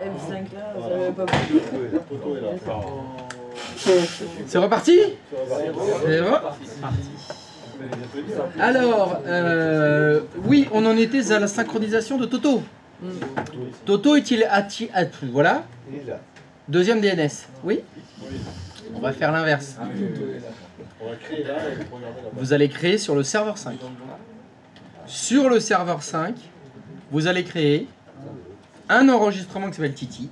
M5 là, vous avez pas vu. C'est reparti? C'est reparti. Alors, oui, on en était à la synchronisation de Toto. Toto est-il voilà. Deuxième DNS. Oui. On va faire l'inverse. Vous allez créer sur le serveur 5. Sur le serveur 5, vous allez créer un enregistrement qui s'appelle Titi,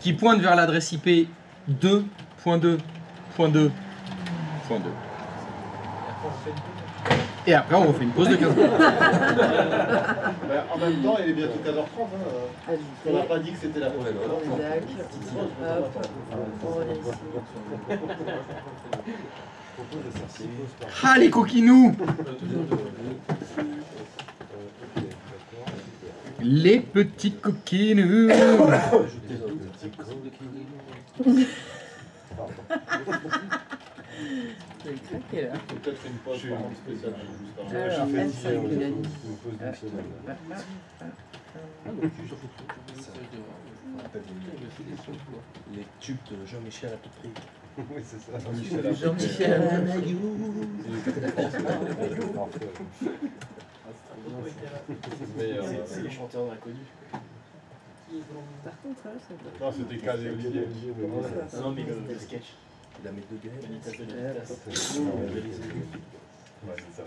qui pointe vers l'adresse IP 2.2.2.2. Et après, on refait une pause de 15 minutes. En même temps, il est bientôt 15h30. Hein. On n'a pas dit que c'était la première. Ah, les coquinous! Les petits coquinous! J'ai craqué là. Peut-être une pause spéciale. Alors, M5, il a dit. Les tubes de Jean-Michel à tout prix. Oui, c'est ça. Jean-Michel. C'est les chanteurs inconnus. Par contre, là, c'est pas. Non, c'était Kaz et Olivier. Non, mais le sketch. Il a mis deux gars. Ouais, c'est ça.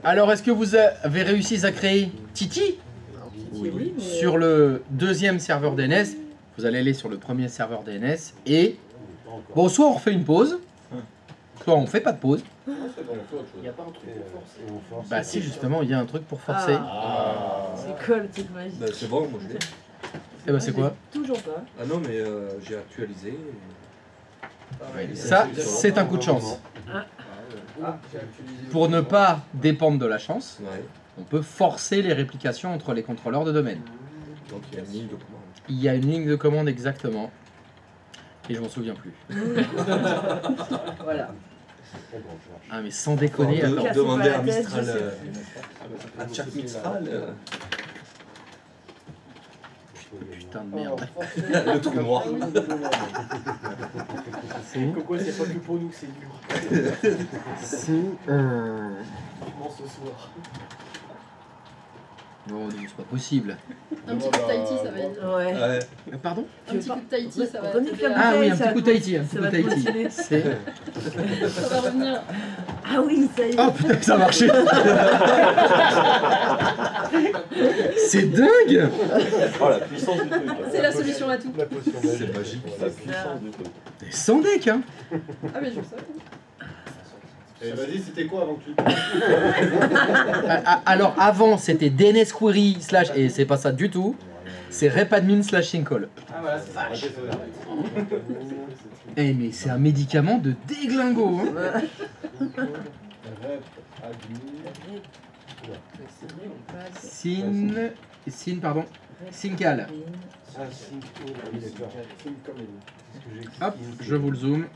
Alors, est-ce que vous avez réussi à créer Titi? Oui, mais... Sur le deuxième serveur DNS? Vous allez aller sur le premier serveur DNS et... Bon, soit on refait une pause, soit on fait pas de pause. Il n'y a pas un truc pour forcer. Bah si, justement, il y a un truc pour forcer. C'est quoi le truc magique? Bah, c'est bon, moi je l'ai. Et bah c'est quoi? Toujours pas. Ah non, mais j'ai actualisé. Ça, c'est un coup de chance. Pour ne pas dépendre de la chance, Ouais. on peut forcer les réplications entre les contrôleurs de domaine. Donc il y a une ligne de commande. Il y a une ligne de commande exactement. Et je m'en souviens plus. Voilà. Ah mais sans déconner, Faut attends. demander à pas la tête, Mistral. je sais À Jack Mistral. Putain de merde. Le trou noir. Coco, c'est pas que pour nous que c'est dur. C'est... Comment ce soir? Non, c'est pas possible. Un petit coup de Tahiti, ça va être. Ouais. Ouais. Pardon? Un petit coup de Tahiti, ça va Redonne être. la Ah oui, un bouteille, petit ça coup de va Tahiti. Un petit ça coup va de te Tahiti. motiver. C'est... Ça va revenir. Ah oui, ça y est. Oh putain, ça a marché. C'est dingue. Oh la puissance du truc. C'est la solution à tout. La potion C'est magique. La puissance du truc. Sans deck, hein. Ah, mais je sais. Et vas-y, c'était quoi avant que tu Alors avant, c'était DNS query slash... Et c'est pas ça du tout. C'est repadmin slash syncall. Ah voilà, c'est ça. Eh mais c'est un médicament de déglingo, hein. Pardon. Syncal. Hop, je vous le zoome.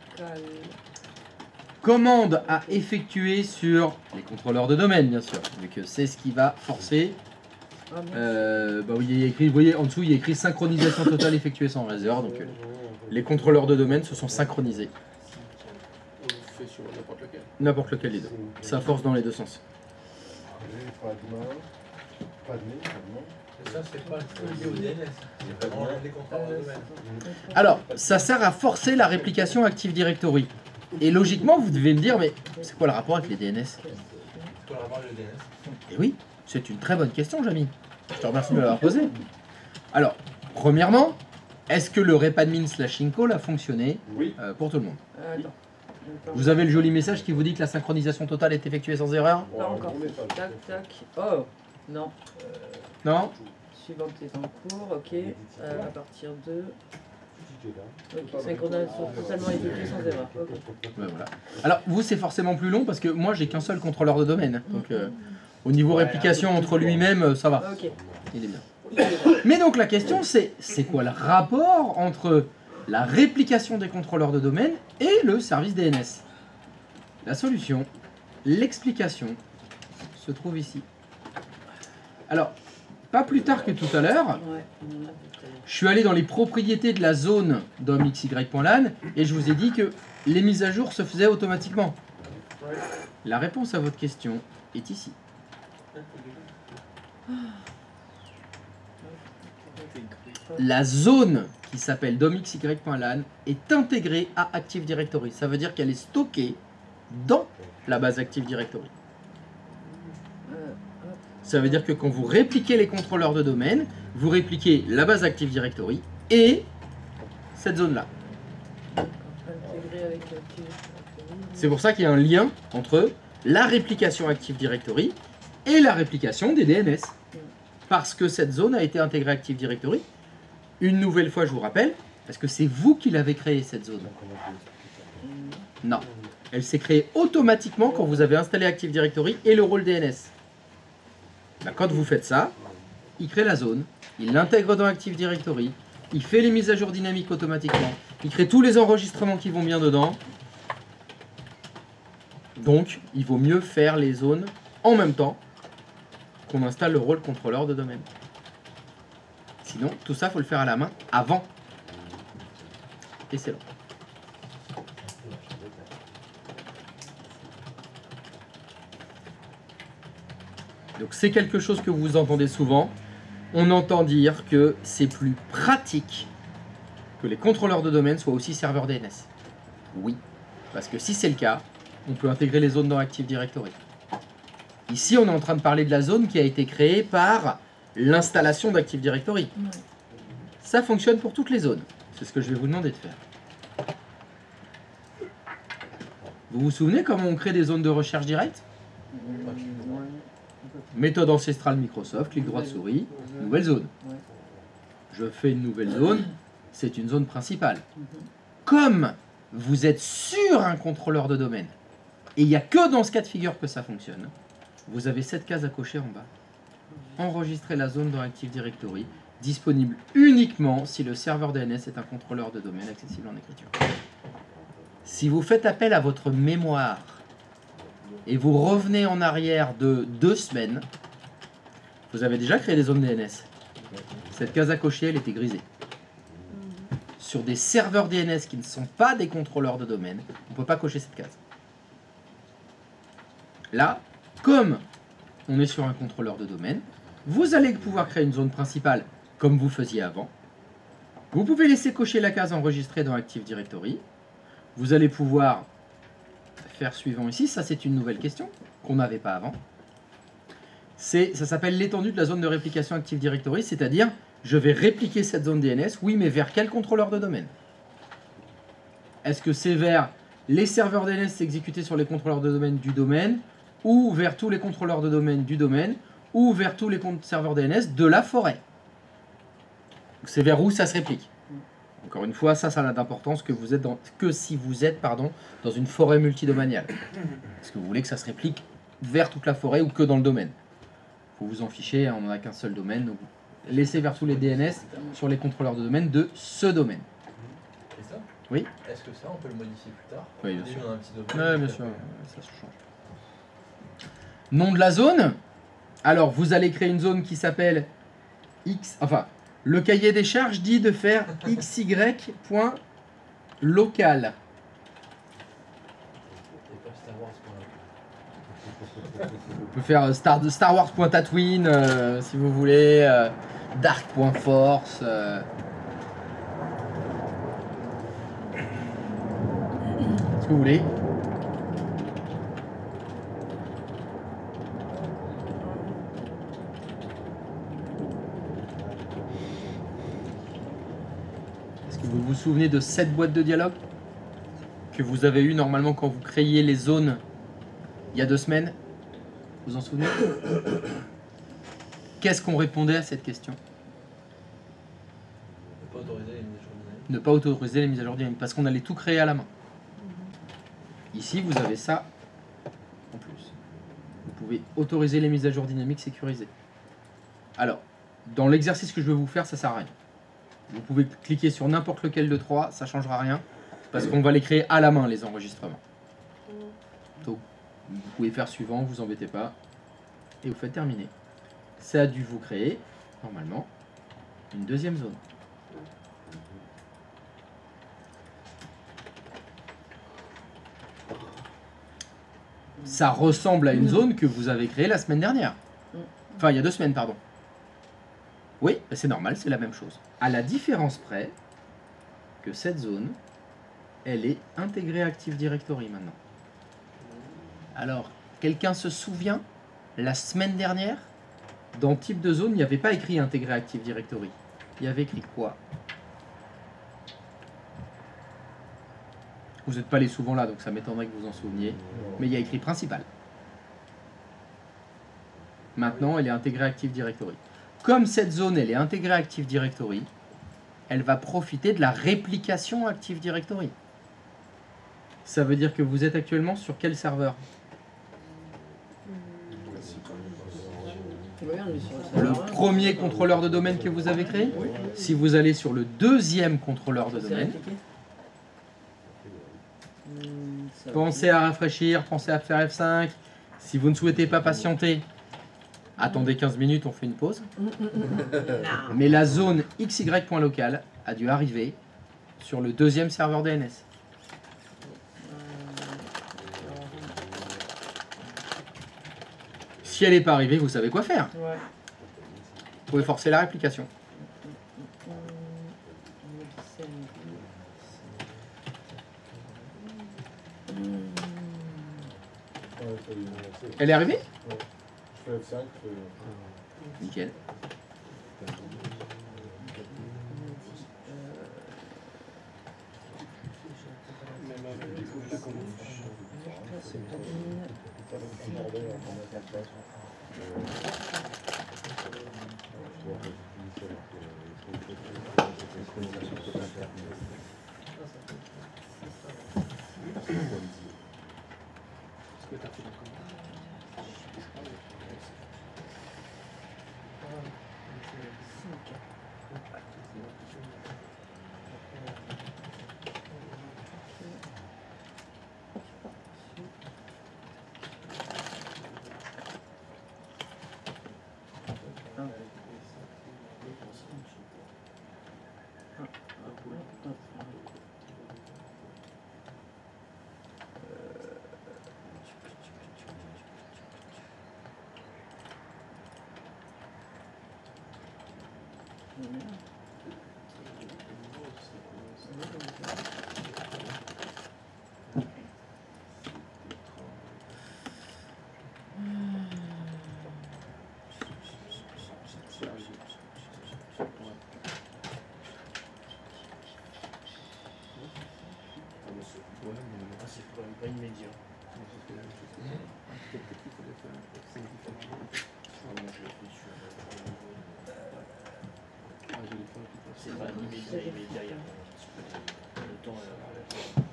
Commande à effectuer sur les contrôleurs de domaine, bien sûr, vu que c'est ce qui va forcer. Bah oui, il y a écrit, vous voyez en dessous, il y a écrit synchronisation totale effectuée sans réserve. Donc les contrôleurs de domaine se sont synchronisés. On fait sur n'importe lequel. N'importe lequel des deux. Ça force dans les deux sens. Et ça, c'est pas lié au DNS. C'est vraiment les contrôleurs de domaine. Alors, ça sert à forcer la réplication Active Directory. Et logiquement, vous devez me dire, mais c'est quoi le rapport avec les DNS? Pour avoir le DNS. Eh oui, c'est une très bonne question, Jamy. Je te remercie de me l'avoir posée. Alors, premièrement, est-ce que le repadmin slash incall a fonctionné Oui. pour tout le monde? Attends. Vous avez le joli message qui vous dit que la synchronisation totale est effectuée sans erreur? Pas encore. Tac, tac. Oh, non. Non? Suivante est en cours, ok. À partir de... Ok, synchronisation totalement effectuée sans erreur. Ok. Ouais, voilà. Alors, vous, c'est forcément plus long parce que moi, j'ai qu'un seul contrôleur de domaine. Donc, au niveau réplication entre lui-même, ça va. Ok. Il est bien. Mais donc, la question, c'est quoi le rapport entre la réplication des contrôleurs de domaine et le service DNS? La solution, l'explication, se trouve ici. Alors, pas plus tard que tout à l'heure, je suis allé dans les propriétés de la zone DOM.XY.LAN et je vous ai dit que les mises à jour se faisaient automatiquement. La réponse à votre question est ici. La zone qui s'appelle DOM.XY.LAN est intégrée à Active Directory. Ça veut dire qu'elle est stockée dans la base Active Directory. Ça veut dire que quand vous répliquez les contrôleurs de domaine, vous répliquez la base Active Directory et cette zone-là. C'est pour ça qu'il y a un lien entre la réplication Active Directory et la réplication des DNS. Parce que cette zone a été intégrée à Active Directory. Une nouvelle fois, je vous rappelle, parce que c'est vous qui l'avez créée, cette zone. Non. Elle s'est créée automatiquement quand vous avez installé Active Directory et le rôle DNS. Ben, quand vous faites ça, il crée la zone, il l'intègre dans Active Directory, il fait les mises à jour dynamiques automatiquement, il crée tous les enregistrements qui vont bien dedans. Donc, il vaut mieux faire les zones en même temps qu'on installe le rôle contrôleur de domaine. Sinon, tout ça, il faut le faire à la main avant. Et c'est long. Donc c'est quelque chose que vous entendez souvent. On entend dire que c'est plus pratique que les contrôleurs de domaine soient aussi serveurs DNS. Oui, parce que si c'est le cas, on peut intégrer les zones dans Active Directory. Ici, on est en train de parler de la zone qui a été créée par l'installation d'Active Directory. Ça fonctionne pour toutes les zones. C'est ce que je vais vous demander de faire. Vous vous souvenez comment on crée des zones de recherche directe? Méthode ancestrale Microsoft, clic droit de souris, nouvelle zone. Je fais une nouvelle zone, c'est une zone principale. Comme vous êtes sur un contrôleur de domaine, et il n'y a que dans ce cas de figure que ça fonctionne, vous avez cette case à cocher en bas. Enregistrer la zone dans Active Directory, disponible uniquement si le serveur DNS est un contrôleur de domaine accessible en écriture. Si vous faites appel à votre mémoire et vous revenez en arrière de 2 semaines, vous avez déjà créé des zones DNS. Cette case à cocher, elle était grisée. Sur des serveurs DNS qui ne sont pas des contrôleurs de domaine, on ne peut pas cocher cette case. Là, comme on est sur un contrôleur de domaine, vous allez pouvoir créer une zone principale comme vous faisiez avant. Vous pouvez laisser cocher la case enregistrée dans Active Directory. Vous allez pouvoir faire suivant ici. Ça, c'est une nouvelle question qu'on n'avait pas avant. Ça s'appelle l'étendue de la zone de réplication Active Directory, c'est-à-dire je vais répliquer cette zone DNS, oui, mais vers quel contrôleur de domaine? Est-ce que c'est vers les serveurs DNS exécutés sur les contrôleurs de domaine du domaine, ou vers tous les contrôleurs de domaine du domaine, ou vers tous les serveurs DNS de la forêt? C'est vers où ça se réplique. Encore une fois, ça n'a d'importance que si vous êtes dans une forêt multidomaniale. Est-ce que vous voulez que ça se réplique vers toute la forêt ou que dans le domaine? Faut vous en ficher, on n'en a qu'un seul domaine. Donc laissez vers tous les DNS sur les contrôleurs de domaine de ce domaine. Et ça? Oui. Est-ce que ça, on peut le modifier plus tard? Oui, bien sûr. Dans un petit domaine, bien sûr, ça se change. Nom de la zone. Alors, vous allez créer une zone qui s'appelle X. Enfin, le cahier des charges dit de faire xy.local. On peut faire Star Wars.Tatooine si vous voulez, Dark.Force. Ce que vous voulez. Est-ce que vous vous souvenez de cette boîte de dialogue que vous avez eu normalement quand vous créiez les zones il y a 2 semaines? Vous en souvenez? Qu'est-ce qu'on répondait à cette question? Ne pas autoriser les mises à jour dynamiques. Ne pas autoriser les mises à jour dynamiques, parce qu'on allait tout créer à la main. Ici, vous avez ça en plus. Vous pouvez autoriser les mises à jour dynamiques sécurisées. Alors, dans l'exercice que je vais vous faire, ça ne sert à rien. Vous pouvez cliquer sur n'importe lequel de 3, ça ne changera rien, parce qu'on va les créer à la main, les enregistrements. Vous pouvez faire suivant, vous embêtez pas. Et vous faites terminer. Ça a dû vous créer, normalement, une deuxième zone. Ça ressemble à une zone que vous avez créée la semaine dernière. Enfin, il y a 2 semaines, pardon. Oui, c'est normal, c'est la même chose. À la différence près que cette zone, elle est intégrée Active Directory maintenant. Alors, quelqu'un se souvient, la semaine dernière, dans type de zone, il n'y avait pas écrit intégré Active Directory. Il y avait écrit quoi? Vous n'êtes pas allé souvent là, donc ça m'étonnerait que vous en souveniez. Mais il y a écrit principal. Maintenant, elle est intégrée Active Directory. Comme cette zone, elle est intégrée Active Directory, elle va profiter de la réplication Active Directory. Ça veut dire que vous êtes actuellement sur quel serveur? Le premier contrôleur de domaine que vous avez créé. Si vous allez sur le deuxième contrôleur de domaine, pensez à rafraîchir, pensez à faire F5. Si vous ne souhaitez pas patienter, attendez 15 minutes, on fait une pause. Mais la zone XY.local a dû arriver sur le deuxième serveur DNS. Si elle n'est pas arrivée, vous savez quoi faire. Ouais. Vous pouvez forcer la réplication. Elle est arrivée? Je fais F5, Nickel.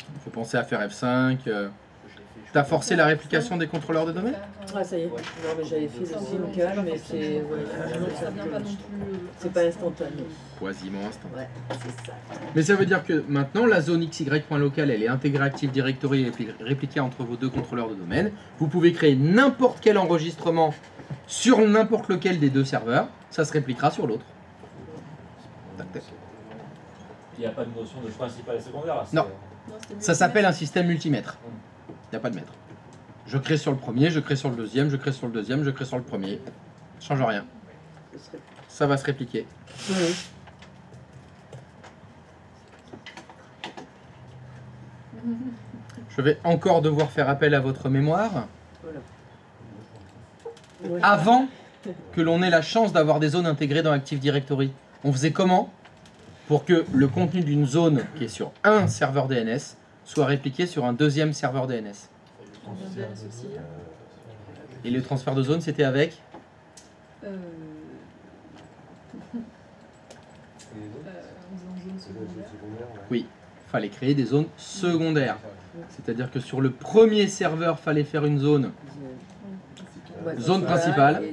Il faut penser à faire F5. T'as forcé la réplication des contrôleurs de domaine? Ah ça y est, non, mais j'avais fait aussi local, mais c'est c'est pas instantané. Quasiment instantané. Ouais, c'est ça. Mais ça veut dire que maintenant, la zone XY.local, elle est intégrée Active Directory et répliquée entre vos deux contrôleurs de domaine. Vous pouvez créer n'importe quel enregistrement sur n'importe lequel des deux serveurs. Ça se répliquera sur l'autre. Il n'y a pas de notion de principal et secondaire là. Non. Ça s'appelle un système multimètre. Il n'y a pas de mètre. Je crée sur le premier, je crée sur le deuxième, je crée sur le deuxième, je crée sur le premier. Ça change rien. Ça va se répliquer. Je vais encore devoir faire appel à votre mémoire. Avant que l'on ait la chance d'avoir des zones intégrées dans Active Directory, on faisait comment pour que le contenu d'une zone qui est sur un serveur DNS soit répliqué sur un deuxième serveur DNS? Et le transfert de zone, c'était avec Oui, il fallait créer des zones secondaires. C'est-à-dire que sur le premier serveur, il fallait faire une zone principale.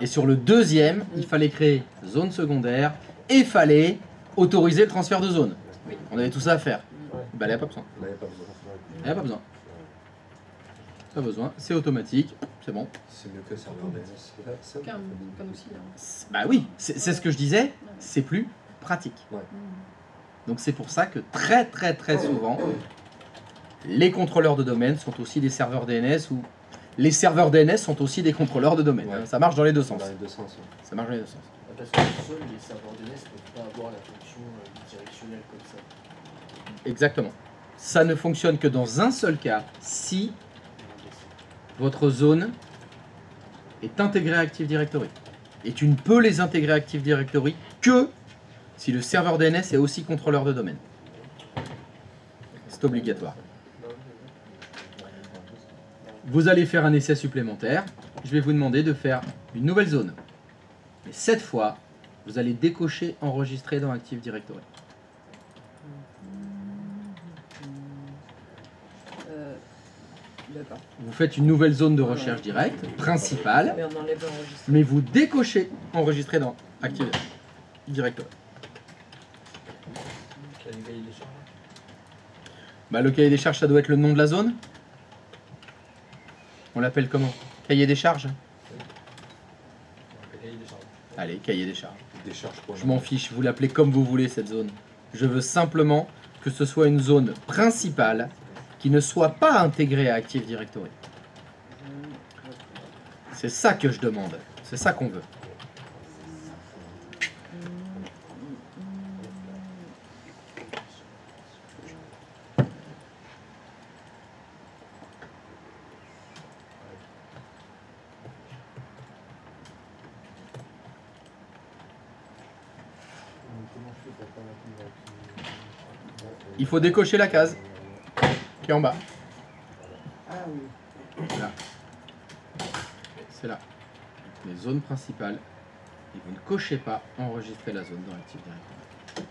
Et sur le deuxième, il fallait créer zone secondaire. Et il fallait autoriser le transfert de zone. On avait tout ça à faire. Ben, il n'y a pas besoin. Il n'y a pas besoin. pas besoin, c'est automatique, c'est bon. C'est mieux que le serveur DNS. Comme aussi. Bah oui, c'est ce que je disais, c'est plus pratique. Ouais. Donc c'est pour ça que très souvent, les contrôleurs de domaine sont aussi des serveurs DNS ou les serveurs DNS sont aussi des contrôleurs de domaine. Ouais. Ça marche dans les deux sens. Dans les deux sens, ouais. Ça marche dans les deux sens. Parce que seuls les serveurs DNS ne peuvent pas avoir la fonction directionnelle comme ça. Exactement. Ça ne fonctionne que dans un seul cas, si votre zone est intégrée à Active Directory. Et tu ne peux les intégrer à Active Directory que si le serveur DNS est aussi contrôleur de domaine. C'est obligatoire. Vous allez faire un essai supplémentaire. Je vais vous demander de faire une nouvelle zone. Mais cette fois, vous allez décocher enregistrer dans Active Directory. D'accord. Vous faites une nouvelle zone de recherche directe, principale, Mais on enlève l'enregistrement. mais vous décochez enregistrer dans Active Directory. Quel est le cahier des charges? Bah, le cahier des charges, ça doit être le nom de la zone. On l'appelle comment? Cahier des charges? Le cahier des charges. Allez, cahier des charges. Des charges pour Je m'en fiche, vous l'appelez comme vous voulez cette zone. Je veux simplement que ce soit une zone principale qui ne soit pas intégrée à Active Directory. C'est ça que je demande. C'est ça qu'on veut. Il faut décocher la case qui est en bas. Là. C'est là. Les zones principales. Et vous ne cochez pas enregistrer la zone dans Active Directory.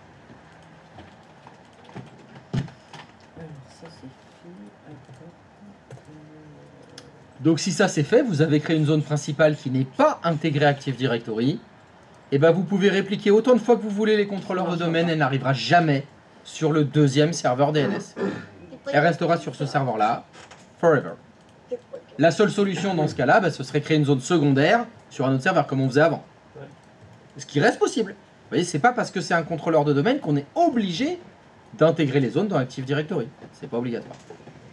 Alors, ça c'est fait. Donc si ça c'est fait, vous avez créé une zone principale qui n'est pas intégrée à Active Directory. Et ben vous pouvez répliquer autant de fois que vous voulez les contrôleurs de domaine, elle n'arrivera jamais sur le deuxième serveur DNS. Elle restera sur ce serveur-là, forever. La seule solution dans ce cas-là, bah, ce serait créer une zone secondaire sur un autre serveur, comme on faisait avant. Ce qui reste possible. Vous voyez, c'est pas parce que c'est un contrôleur de domaine qu'on est obligé d'intégrer les zones dans Active Directory. C'est pas obligatoire.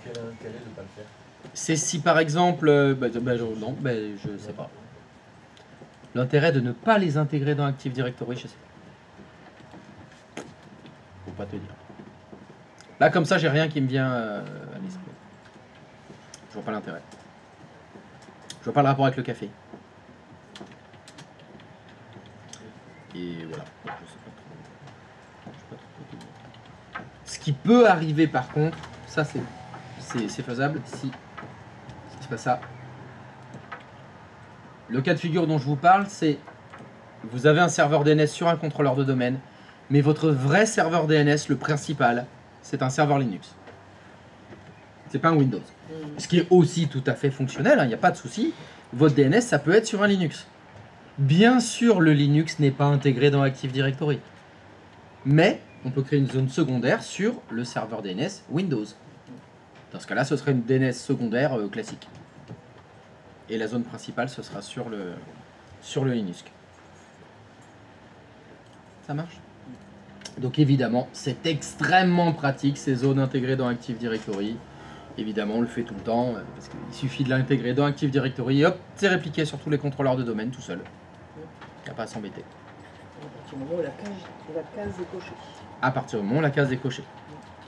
Quel est l'intérêt de ne pas le faire? C'est si par exemple... non, je sais pas. L'intérêt de ne pas les intégrer dans Active Directory, je sais pas. Faut pas te dire. Là, comme ça, j'ai rien qui me vient à l'esprit. Je vois pas l'intérêt. Je vois pas le rapport avec le café. Et voilà. Je sais pas trop te dire. Ce qui peut arriver par contre, ça c'est faisable si c'est pas ça. Le cas de figure dont je vous parle, c'est vous avez un serveur DNS sur un contrôleur de domaine, mais votre vrai serveur DNS, le principal, c'est un serveur Linux. C'est pas un Windows. Ce qui est aussi tout à fait fonctionnel, il n'y a pas de souci. Votre DNS, ça peut être sur un Linux. Bien sûr, le Linux n'est pas intégré dans Active Directory. Mais on peut créer une zone secondaire sur le serveur DNS Windows. Dans ce cas-là, ce serait une DNS secondaire classique. Et la zone principale, ce sera sur le Linux. Ça marche? Donc évidemment, c'est extrêmement pratique, ces zones intégrées dans Active Directory. Évidemment, on le fait tout le temps, parce qu'il suffit de l'intégrer dans Active Directory, et hop, c'est répliqué sur tous les contrôleurs de domaine tout seul. Il n'y a pas à s'embêter. À partir du moment où la case est cochée. À partir du moment où la case est cochée.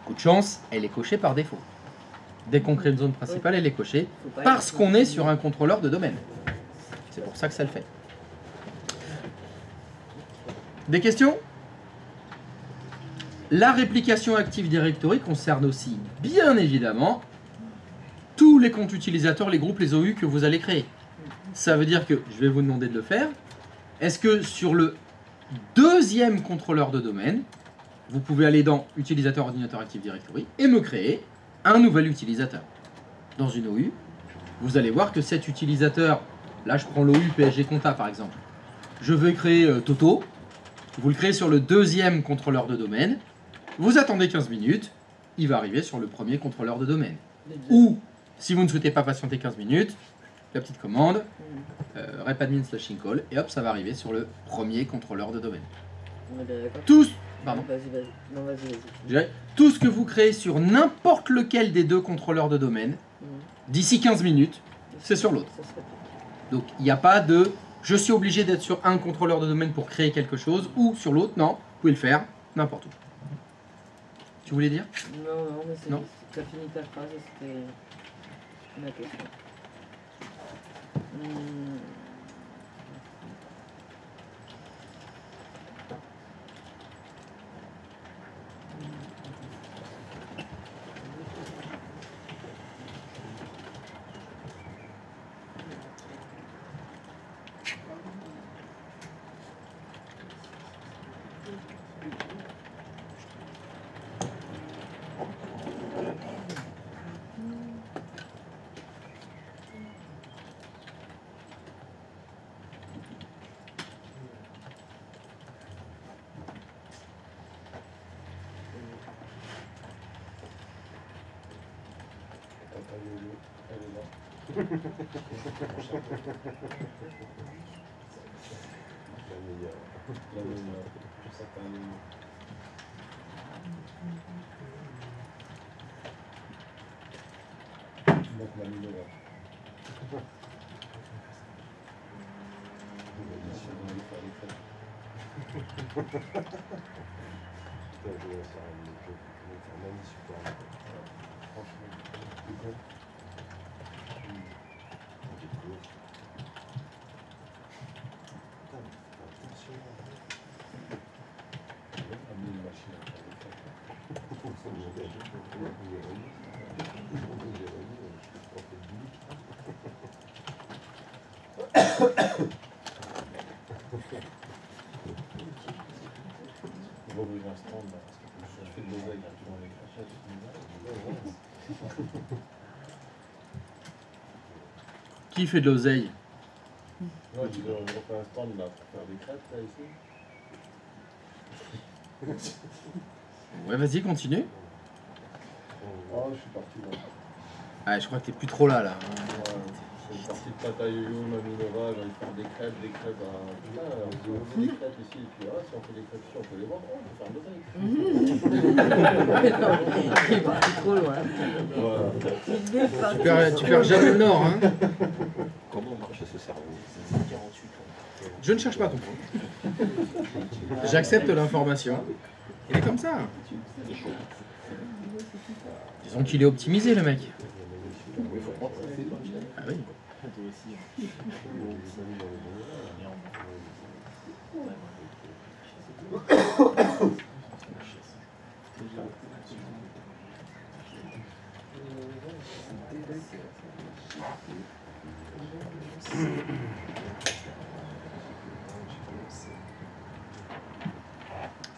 Coup de chance, elle est cochée par défaut. Dès qu'on crée une zone principale, elle est cochée, parce qu'on est sur un contrôleur de domaine. C'est pour ça que ça le fait. Des questions? La réplication Active Directory concerne aussi, bien évidemment, tous les comptes utilisateurs, les groupes, les OU que vous allez créer. Ça veut dire que, je vais vous demander de le faire, est-ce que sur le deuxième contrôleur de domaine, vous pouvez aller dans Utilisateur Ordinateur Active Directory et me créer un nouvel utilisateur. Dans une OU, vous allez voir que cet utilisateur, là je prends l'OU PSG Compta par exemple, je vais créer Toto, vous le créez sur le deuxième contrôleur de domaine, vous attendez 15 minutes, il va arriver sur le premier contrôleur de domaine. Ou Si vous ne souhaitez pas patienter 15 minutes, la petite commande, repadmin/call, et hop, ça va arriver sur le premier contrôleur de domaine. On est bien d'accord. Tous, pardon, Vas-y, vas-y. Non, vas-y, vas-y. je dirais, tout ce que vous créez sur n'importe lequel des deux contrôleurs de domaine, d'ici 15 minutes, c'est sur l'autre. Ça se répète. Donc il n'y a pas de je suis obligé d'être sur un contrôleur de domaine pour créer quelque chose ou sur l'autre. Non, vous pouvez le faire n'importe où. Tu voulais dire? Non, mais c'est Non. tu as fini ta phrase, c'était ma question. Qui fait de l'oseille? Ouais, tu dois refaire un stand là pour faire des crêpes là ici. Ouais, vas-y, continue. Oh, je suis parti là. Ah, je crois que t'es plus trop là, là. Ouais, c'est parti de Tata Yo-Yo, Mamie Nova, là, ils font des crêpes à... Putain, on fait des crêpes ici, et puis si on fait des crêpes ici, on peut les vendre, on peut faire de l'oseille. Il est parti trop loin. Voilà. Tu perds jamais le nord, hein. Comment marche ce cerveau? 48. Je ne cherche pas à comprendre. J'accepte l'information. Il est comme ça. Disons qu'il est optimisé, le mec. Ah oui.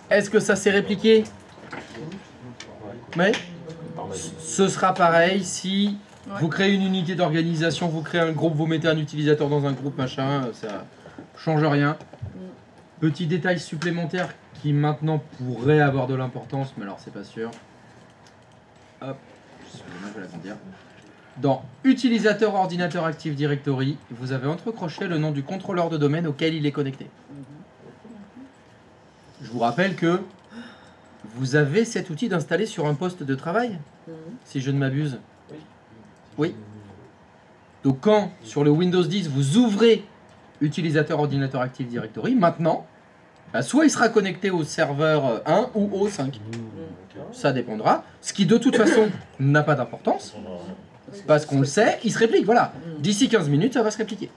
Est-ce que ça s'est répliqué? Oui. Ce sera pareil si vous créez une unité d'organisation, vous créez un groupe, vous mettez un utilisateur dans un groupe, machin, ça change rien. Petit détail supplémentaire qui maintenant pourrait avoir de l'importance, mais alors c'est pas sûr. Hop, excusez-moi, je vais l'agrandir. Dans utilisateur ordinateur Active Directory, vous avez entrecroché le nom du contrôleur de domaine auquel il est connecté. Je vous rappelle que vous avez cet outil d'installer sur un poste de travail, si je ne m'abuse. Oui. Donc quand, sur le Windows 10, vous ouvrez utilisateur ordinateur Active Directory, maintenant, bah, soit il sera connecté au serveur 1 ou au 5. Ça dépendra. Ce qui, de toute façon, n'a pas d'importance. Parce qu'on le sait, il se réplique. Voilà. D'ici 15 minutes, ça va se répliquer.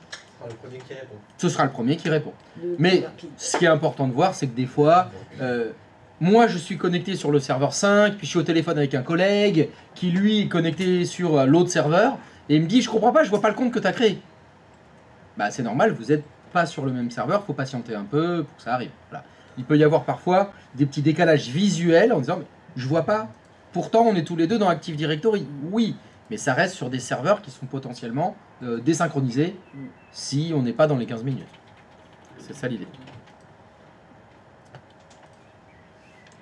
Le premier qui répond. Ce sera le premier qui répond. Mais ce qui est important de voir, c'est que des fois, moi je suis connecté sur le serveur 5, puis je suis au téléphone avec un collègue qui lui est connecté sur l'autre serveur, et il me dit je comprends pas, je vois pas le compte que tu as créé. Bah c'est normal, vous n'êtes pas sur le même serveur, faut patienter un peu pour que ça arrive. Voilà. Il peut y avoir parfois des petits décalages visuels en disant mais je vois pas, pourtant on est tous les deux dans Active Directory. Oui, mais ça reste sur des serveurs qui sont potentiellement désynchronisés si on n'est pas dans les 15 minutes. C'est ça l'idée.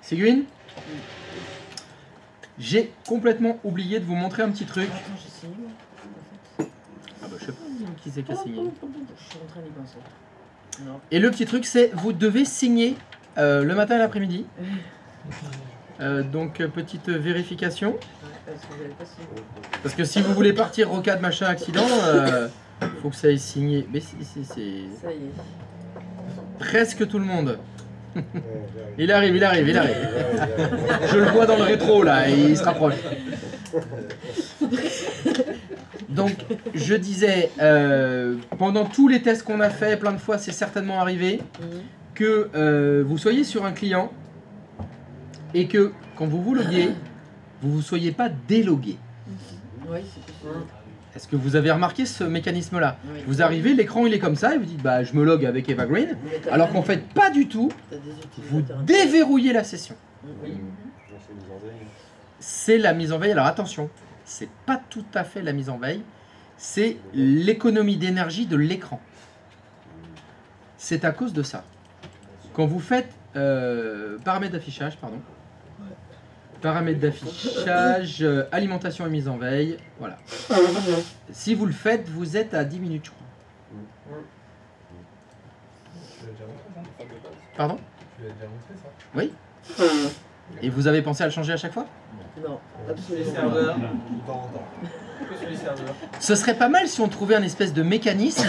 Séguine ? J'ai complètement oublié de vous montrer un petit truc. Attends, j'ai signé moi. En fait. Ah bah je sais pas qui c'est qui a signé. Je suis en train d'y penser. Non. Et le petit truc c'est vous devez signer le matin et l'après-midi. Donc petite vérification. Parce que j'avais pas signé. Parce que si vous voulez partir rocade machin accident, faut que ça aille signer. Mais si, c'est Ça y est. presque tout le monde. Il arrive. Je le vois dans le rétro là, et il se rapproche. Donc, je disais, pendant tous les tests qu'on a fait, plein de fois, c'est certainement arrivé que vous soyez sur un client et que quand vous vous loguez, vous ne soyez pas délogué. Oui, c'est possible. Est-ce que vous avez remarqué ce mécanisme-là? Oui. Vous arrivez, l'écran il est comme ça, et vous dites bah je me log avec Eva Green, Mais t'as alors pas- qu'en fait pas du tout, t'as des vous utilisateurs déverrouillez la session. Oui. C'est la mise en veille. Alors attention, c'est pas tout à fait la mise en veille, c'est l'économie d'énergie de l'écran. C'est à cause de ça. Quand vous faites paramètres d'affichage, pardon. Paramètres d'affichage, alimentation et mise en veille, voilà. Si vous le faites, vous êtes à 10 minutes, je crois. Tu l'as déjà montré ça? Pardon? Tu l'as déjà montré ça? Oui. Et vous avez pensé à le changer à chaque fois? Non, Les absolument pas. serveurs, de temps en temps. Que sur les serveurs. Ce serait pas mal si on trouvait un espèce de mécanisme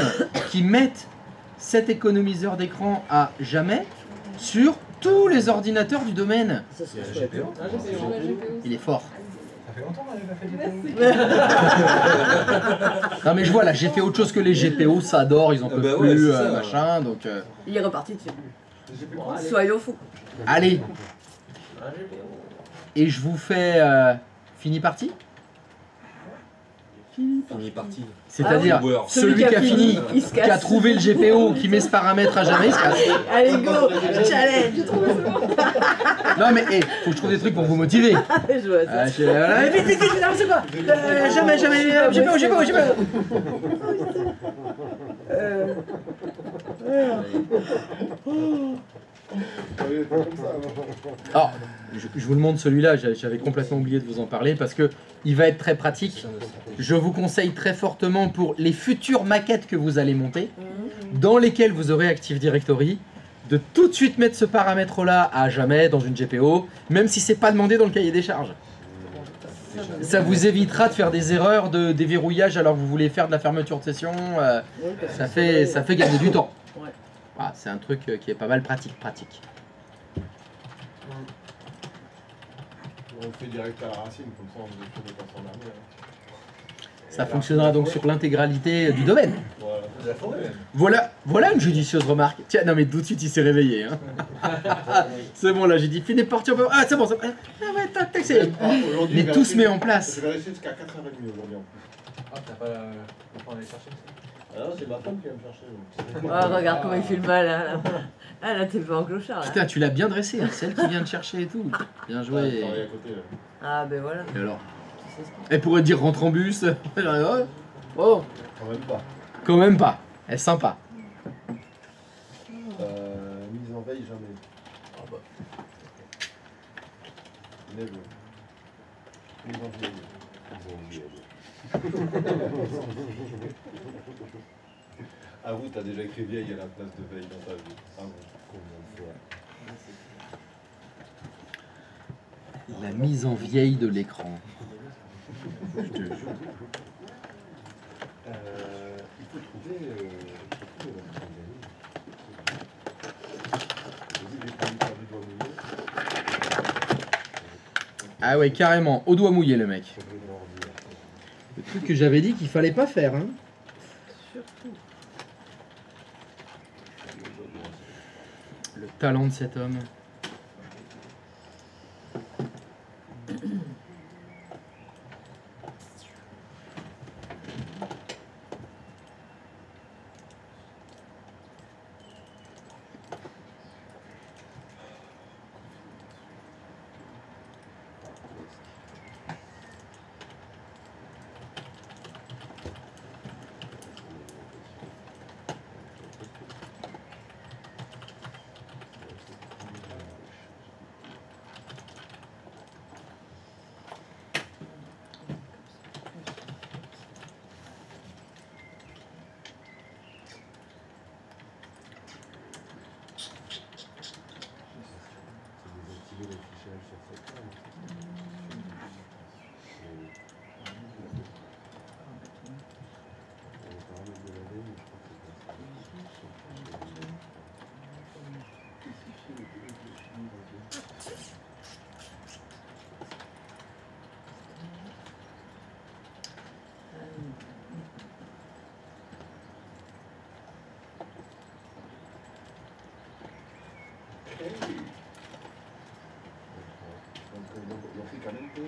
qui mette cet économiseur d'écran à jamais sur tous les ordinateurs du domaine. Ça serait Il y a la chouette. GPO. Sur la GPO. Il est fort. Ça fait longtemps qu'on n'a pas fait des Non mais je vois là, j'ai fait autre chose que les GPO, ça adore, ils en peuvent bah ouais, plus, c'est ça. machin, donc... Il est reparti dessus. Bon, allez. Soyons fous. Allez. Et je vous fais... fini partie? Fini parti. C'est-à-dire, Ah oui. celui qui a fini, il se qui a casse. trouvé le GPO, qui met ce paramètre à jamais, il se casse. Allez, go, challenge. Non mais, faut que je trouve des trucs pour vous motiver. Je vois ça. Vite, vite, vite, non, c'est quoi? Jamais, GPO. Alors, je vous le montre celui-là, j'avais complètement oublié de vous en parler parce que il va être très pratique. Je vous conseille très fortement pour les futures maquettes que vous allez monter, dans lesquelles vous aurez Active Directory, de tout de suite mettre ce paramètre-là à jamais dans une GPO, même si c'est pas demandé dans le cahier des charges. Ça vous évitera de faire des erreurs de déverrouillage alors que vous voulez faire de la fermeture de session. Ça fait gagner du temps. Ouais. Ah, c'est un truc qui est pas mal pratique. On fait direct à la racine, comme ça on est sûr de pas s'emmerder. Ça fonctionnera donc sur l'intégralité du domaine. Voilà. De la forêt même. Voilà une judicieuse remarque. Tiens, non mais tout de suite il s'est réveillé. Hein. C'est bon là, j'ai dit fini parti. Ah c'est bon, ah ouais, tac, c'est... Mais tout se met en place. Je vais rester jusqu'à 4h30 aujourd'hui en plus. Ah, t'as pas aller chercher ça? Ah non, c'est ma femme qui va me chercher. Donc. Oh, regarde comment il fait le mal là. Ah là, t'es pas en clochard là. Putain, tu l'as bien dressé, hein. C'est elle qui vient te chercher et tout. Bien Ouais, joué. je travaille à côté là. Ah ben voilà. Et alors, Tu sais ce qu'on- elle pourrait dire rentre en bus. Oh, Quand même pas. quand même pas. Elle est sympa. Mise en veille, jamais. Ah bah. Never. Mise en veille. Avoue, t'as déjà écrit vieille à la place de veille dans ta vie. Avoue. Combien de fois? La mise en vieille de l'écran. Je te jure. Il faut trouver la mise en veille. J'ai vu des conducteurs du doigt mouillé. Ah ouais, carrément, au doigt mouillé le mec. C'est vrai de leur dire. Le truc que j'avais dit qu'il fallait pas faire. Hein. Le talent de cet homme. Lógicamente.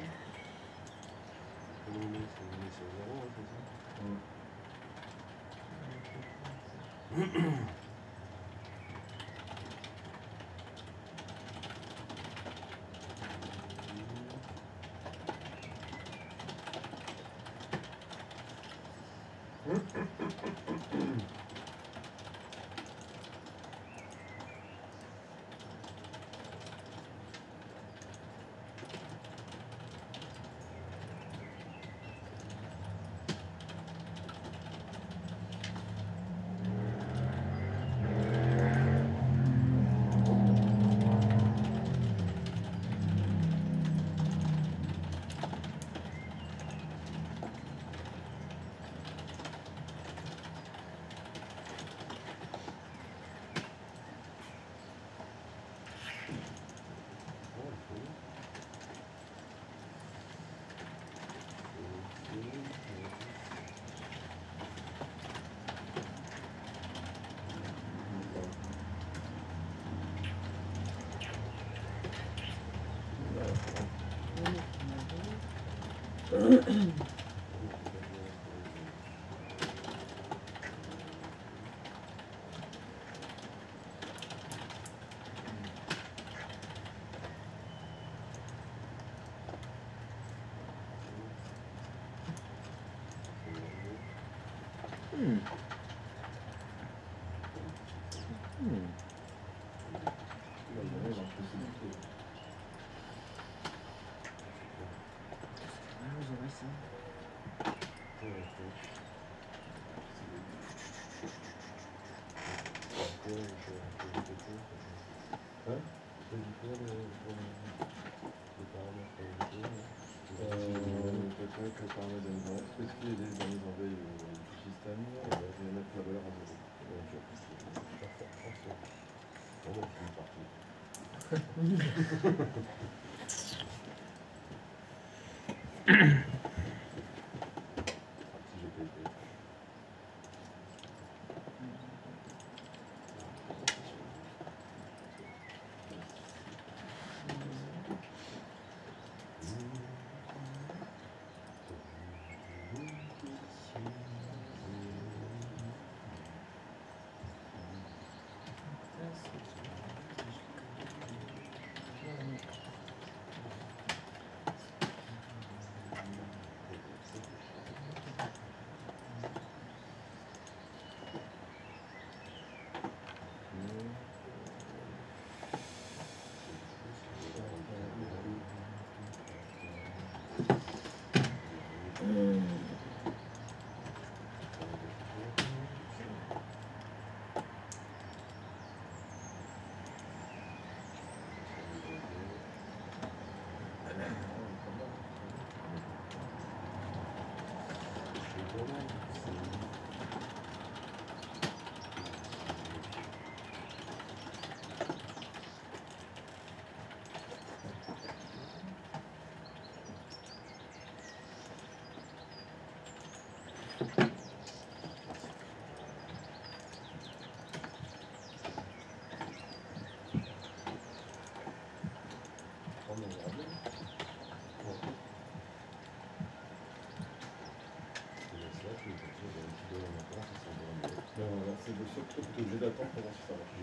C'est le seul truc que tu es obligé d'attendre pour voir si ça marche.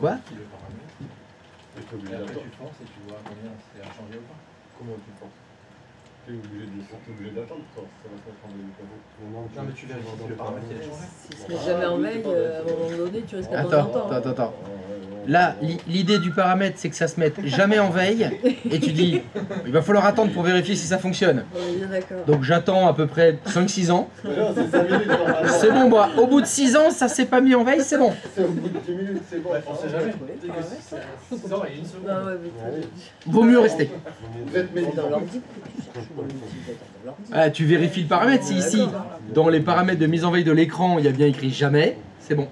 Quoi? Et tu es obligé Et après d'attendre. tu penses et tu vois combien c'est à changer ou pas. Comment tu penses? Tu es obligé d'attendre pour savoir si ça va se mettre en début. Non mais tu vérifies si le paramètre il a changé. Si se met jamais en veille, à un moment donné, tu risques d'attendre Attends, longtemps. attends. Là, l'idée du paramètre, c'est que ça se mette jamais en veille. Et tu dis, il va falloir attendre pour vérifier si ça fonctionne. On est bien d'accord. Donc j'attends à peu près 5-6 ans. Non, c'est 5 minutes normalement. C'est bon, moi. Au bout de 6 ans, ça s'est pas mis en veille, c'est bon. C'est au bout de 10 minutes, c'est bon. Ouais, on sait jamais. Ouais, Dès que ouais, c'est 6 ans et une seconde. Non, ouais, mais Allez. Vaut mieux rester. Vous êtes c'est dans méditant. l'ordi. Tu cherches dans l'utilisateur de l'ordi. Ah, tu vérifies le paramètre. Si ici, dans les paramètres de mise en veille de l'écran, il y a bien écrit jamais, c'est bon.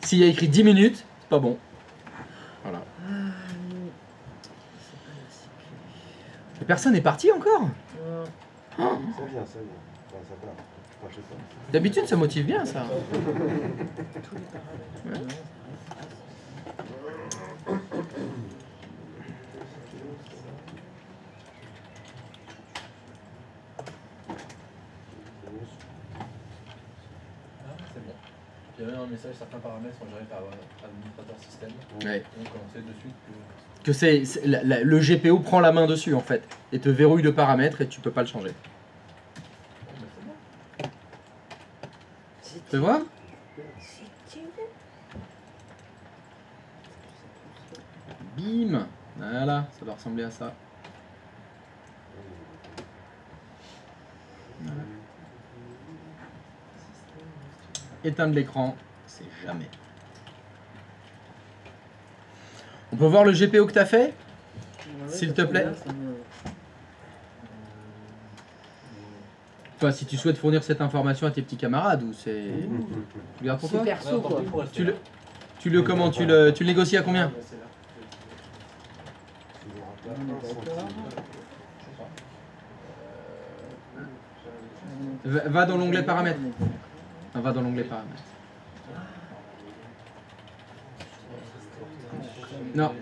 S'il y a écrit 10 minutes, c'est pas bon. Voilà. Et personne n'est parti encore. Ça vient, ça vient. Enfin, ça part. D'habitude, ça motive bien, ça. Ouais. C'est bon. Il y avait un message, certains paramètres sont gérés par administrateur système. Ouais. Donc on sait de suite que... Que le GPO prend la main dessus, en fait, et te verrouille le paramètre et tu peux pas le changer. Tu vois? Bim! Voilà, ça doit ressembler à ça. Voilà. Éteindre l'écran, c'est jamais. On peut voir le GPO que tu as fait? S'il te plaît. Enfin, si tu souhaites fournir cette information à tes petits camarades, ou c'est... Tu le gardes pour toi? C'est perso, quoi. Tu le négocies à combien? Va dans l'onglet paramètres. Enfin, va dans l'onglet paramètres. Non,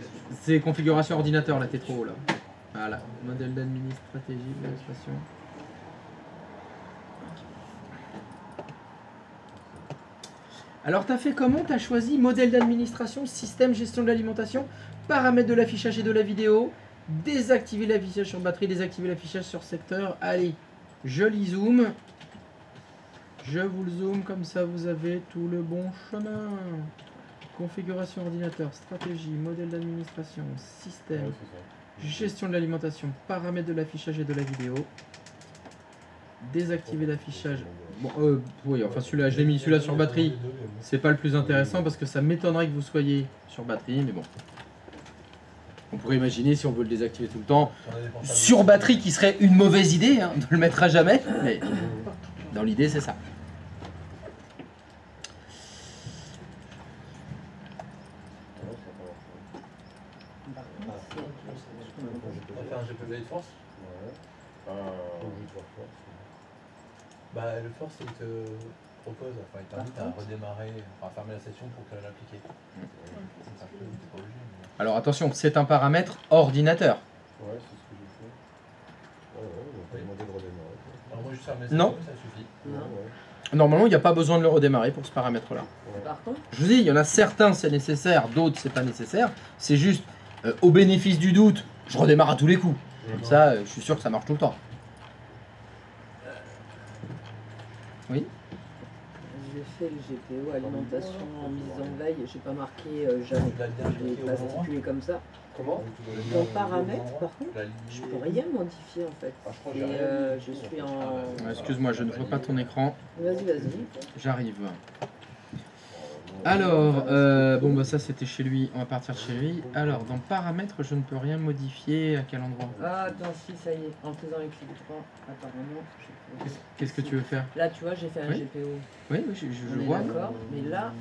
c'est configuration ordinateur, là, t'es trop haut, là. Voilà, modèle d'administration, stratégie, d'administration. Alors, t'as fait comment? T'as choisi modèle d'administration, système, gestion de l'alimentation, paramètres de l'affichage et de la vidéo, désactiver l'affichage sur batterie, désactiver l'affichage sur secteur. Allez, joli zoom. Je vous le zoome, comme ça vous avez tout le bon chemin. Configuration ordinateur, stratégie, modèle d'administration, système, gestion de l'alimentation, paramètres de l'affichage et de la vidéo. Désactiver l'affichage. Bon, oui, enfin celui-là, je l'ai mis celui-là sur batterie. C'est pas le plus intéressant parce que ça m'étonnerait que vous soyez sur batterie, mais bon. On pourrait imaginer si on veut le désactiver tout le temps. Sur batterie, qui serait une mauvaise idée, hein, de le mettre à jamais, mais dans l'idée, c'est ça. On va faire un GPV de force. Bah, le force, il te propose, enfin, il t'invite à redémarrer, enfin, à fermer la session pour qu'elle l'appliquer. C'est un peu, t'es pas obligé. Mais... Alors attention, c'est un paramètre ordinateur. Ouais, c'est ce que j'ai fait. Ouais, on va pas demander de redémarrer. Alors, moi, juste fermer la Non. session, ça suffit. Ouais. Normalement, il n'y a pas besoin de le redémarrer pour ce paramètre-là. Par contre, Je vous dis, il y en a certains, c'est nécessaire, d'autres, c'est pas nécessaire. C'est juste, au bénéfice du doute, je redémarre à tous les coups. Comme ça, je suis sûr que ça marche tout le temps. Oui. j'ai fait le GPO alimentation en mise en veille, j'ai pas marqué jamais. Je l'ai pas stipulé comme ça. Comment? Dans paramètres, par contre, je peux rien modifier en fait. Et je suis en. Excuse-moi, je ne vois pas ton écran. Vas-y, vas-y. J'arrive. Alors, bon bah ça c'était chez lui, on va partir de chez lui. Alors, dans paramètres, je ne peux rien modifier. À quel endroit? Ah, attends, si, ça y est, en faisant un clic droit, apparemment, je peux. Qu'est-ce que tu veux faire? Là, tu vois, j'ai fait un Oui. GPO. Oui, oui, je On est vois. d'accord, mais là,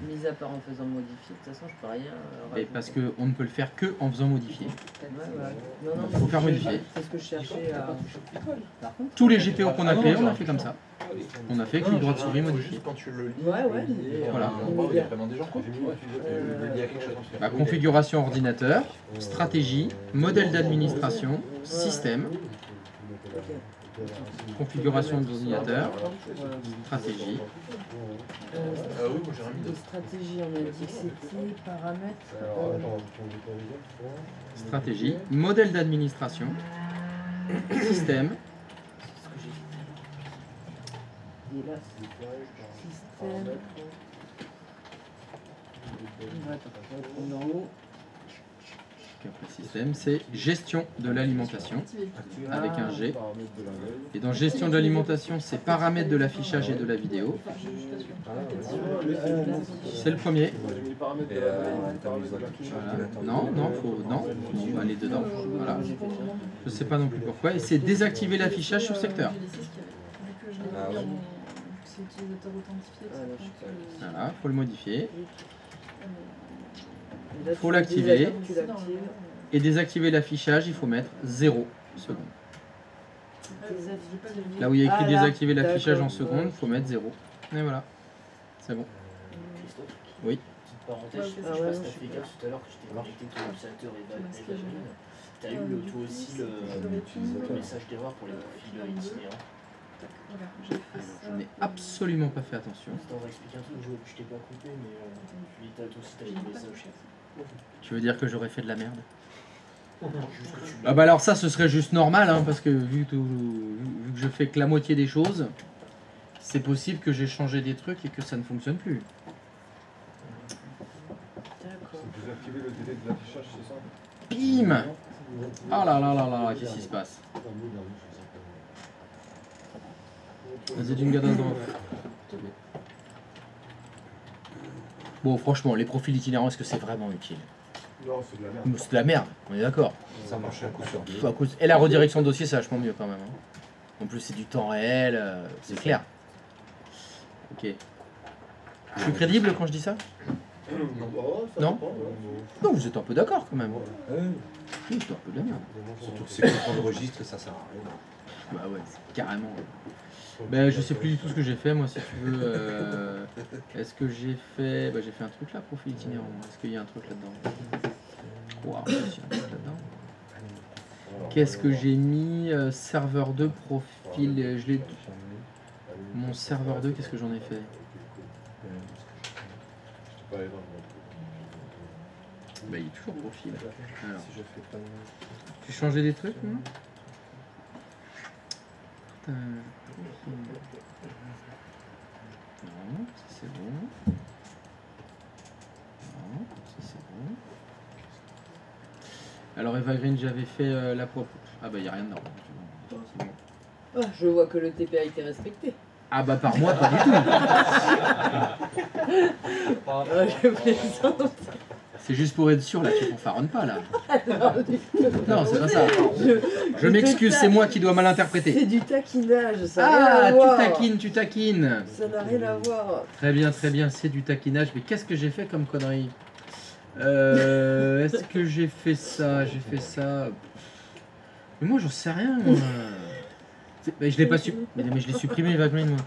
mis à part en faisant modifier, de toute façon, je peux rien. Et rajouter. parce qu'on ne peut le faire que en faisant modifier. Ouais, ouais. Non, non, Faut faire modifier. c'est ce que je cherchais à. Par contre, Tous les GPO qu'on a créés, on a fait comme ça. On a fait clic droit de souris, modifier. Juste quand tu le lis. Ouais, ouais. Voilà. Il y a vraiment des gens quoi. Il y a quelque chose. Bah, configuration ordinateur, stratégie, modèle d'administration, système, configuration d'ordinateur, stratégie. Oui, moi j'ai remis De stratégie, on a dit que c'était paramètres. Alors, attends, tu veux pas dire? Stratégie, modèle d'administration, système, Et là, système. On est en haut. puis après système, c'est gestion de l'alimentation avec un G. Et dans gestion de l'alimentation, c'est paramètres de l'affichage et de la vidéo. C'est le premier. Voilà. Non, non, faut non, on va aller dedans. Voilà. Je sais pas non plus pourquoi. Et c'est désactiver l'affichage sur secteur. C'est utilisateur authentifié. Voilà, faut le modifier. Là, Faut tu l'activer. tu l'actives. Et désactiver l'affichage, il faut mettre 0 secondes. Là où il y a écrit Ah, là. désactiver l'affichage en D'accord. secondes, il faut mettre 0. Et voilà. C'est bon. Christophe, Oui. petite parenthèse, Ouais, je sais ah pas ouais, si t'as je fait sais gaffe tout à l'heure que j'étais connecté ton observateur et Parce que Vageline. T'as eu du toi coup, aussi c'est le message d'erreur pour les profils itinérants. Voilà, j'ai fait ça. Je n'ai absolument pas fait attention. On va expliquer un truc, je t'ai pas coupé, mais toi aussi t'as eu le message. Tu veux dire que j'aurais fait de la merde? Juste que tu Ah bah alors ça ce serait juste normal hein, parce que vu que je fais que la moitié des choses, c'est possible que j'ai changé des trucs et que ça ne fonctionne plus. D'accord. C'est désactiver le délai de l'affichage, c'est ça? Bim! Ah là là là là, qu'est-ce qui se passe? Vas-y d'une gada dans. Bon franchement, les profils itinérants, est-ce que c'est vraiment utile? Non, c'est de la merde. C'est de la merde, on est d'accord. Ça marche un coup sur deux. Et la redirection de dossier, c'est vachement mieux quand même. Hein. En plus, c'est du temps réel, c'est clair. Ok. Je suis crédible quand je dis ça? Non. Non, vous êtes un peu d'accord quand même. Oui, c'est un peu de la merde. Surtout que c'est quand on enregistre, ça sert à rien. Bah ouais, c'est carrément. Ben, je sais plus du tout ce que j'ai fait, moi, si tu veux. Est-ce que j'ai fait. Bah, j'ai fait un truc là, profil itinérant. Est-ce qu'il y a un truc là-dedans? Waouh, il y a un truc là-dedans. Qu'est-ce que j'ai mis? Serveur 2, profil. Je l'ai. Mon serveur 2, qu'est-ce que j'en ai fait? Ouais, Bah, il est toujours profil. Alors, tu changeais des trucs, non? Non, ça c'est bon. Non, ça c'est bon. Alors Eva Green, j'avais fait la propre. Ah bah il n'y a rien dedans. C'est bon. Ah, je vois que le TPA a été respecté. Ah bah par moi, pas du tout. Ah, je plaisante. C'est juste pour être sûr là, tu fanfaronnes pas là. Non, Non, c'est pas ça. Je m'excuse, c'est moi qui dois mal interpréter. C'est du taquinage, ça n'a rien Ah, à tu voir. taquines, tu taquines. Ça n'a rien à voir. Très bien, c'est du taquinage. Mais qu'est-ce que j'ai fait comme connerie? Est-ce que j'ai fait ça? J'ai fait ça. Mais moi, j'en sais rien. Moi. Mais je l'ai pas mais je l'ai supprimé, Evergreen, moi.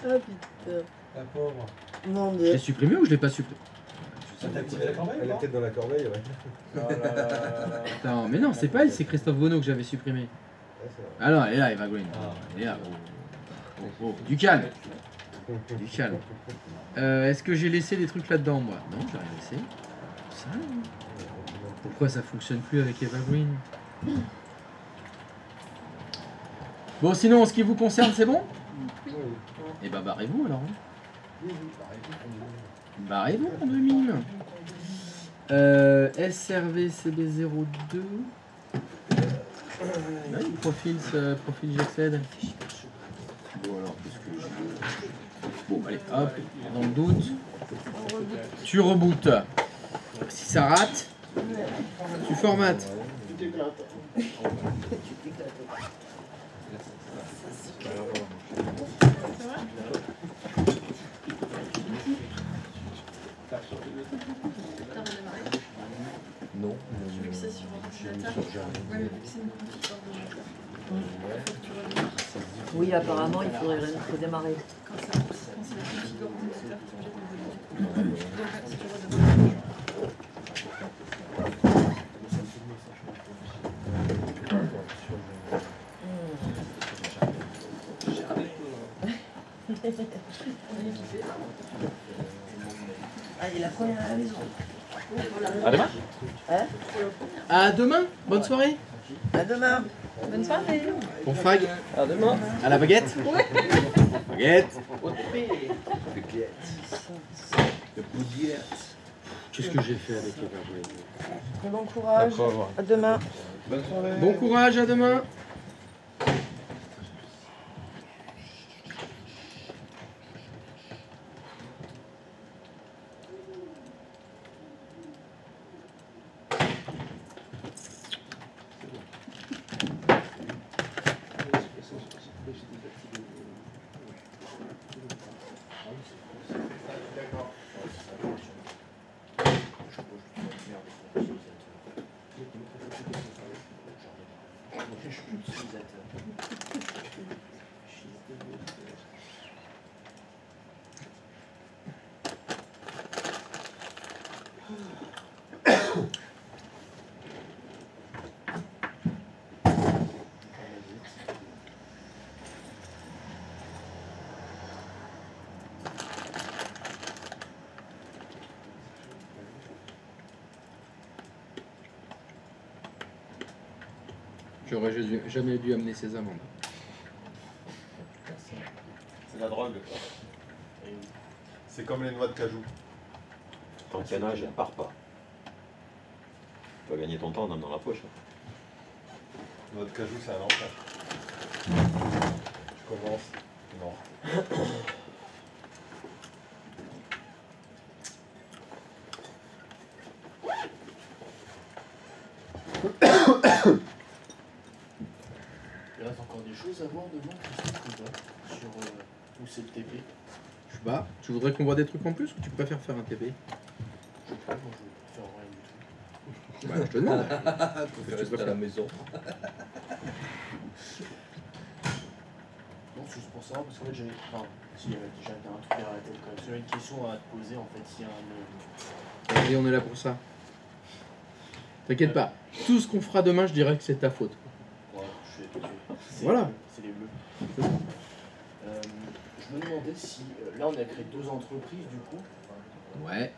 Ah putain. La pauvre. Mon Je dieu. l'ai supprimé ou je l'ai pas supprimé? Ça t'a activé la corbeille Elle ou est pas? peut-être dans la corbeille, ouais. Attends, mais non, c'est pas elle, c'est Christophe Bonneau que j'avais supprimé. Ouais, c'est vrai. Ah non, elle est là, Evergreen. Elle est là. Oh, oh, oh. Du calme. Du calme. Est-ce que j'ai laissé des trucs là-dedans, moi? Non, j'ai rien laissé. Ça, hein. Pourquoi ça fonctionne plus avec Evergreen? Bon, sinon, en ce qui vous concerne, c'est bon? Eh bah, barrez-vous alors. Hein. Barrez-vous, mon demi. SRV CB02. Oui, profil j'accède. Bon, alors, qu'est-ce que j'ai? Bon, allez, hop, dans le doute. Tu rebootes. Si ça rate, tu formates. Non, Je veux que c'est sur ordinateur. Ouais, mais vu que c'est une config ordinateur. Faut que tu redémarres. Oui, apparemment, il faudrait redémarrer. Quand c'est la config ordinateur, tu es obligé de redémarrer. Donc, si tu redémarres. On est équipé. Allez, la première à la maison. À demain. Hein? À demain, bonne soirée. À demain. Bonne soirée. Bon frag. À demain. À la baguette. Baguette. Qu'est-ce que j'ai fait avec Evergreen? Et bon courage. À demain. Bonne soirée. Bon courage, à demain. J'aurais jamais dû amener ces amandes. C'est la drogue. C'est comme les noix de cajou. Ton canage, elle part pas. Tu vas gagner ton temps en amenant la poche. Noix de cajou, c'est un enfer. Je commence. Non. Il reste encore des choses à voir devant, Christophe, ou pas sur où c'est le TP. Je sais pas, tu voudrais qu'on voit des trucs en plus ou tu préfères faire un TP? Je sais pas, moi je vais faire rien du tout. Bah, je te demande. Faut faire rester à la maison. Non, c'est juste pour savoir, parce qu'en fait j'avais. Enfin, si, il y avait déjà un truc derrière la tête quand même. J'avais une question à te poser en fait, s'il y a un. Et on est là pour ça. T'inquiète pas, tout ce qu'on fera demain, je dirais que c'est ta faute. Ouais, je suis habitué. Voilà. C'est les bleus. Je me demandais si. Là, on a créé 2 entreprises du coup. Ouais.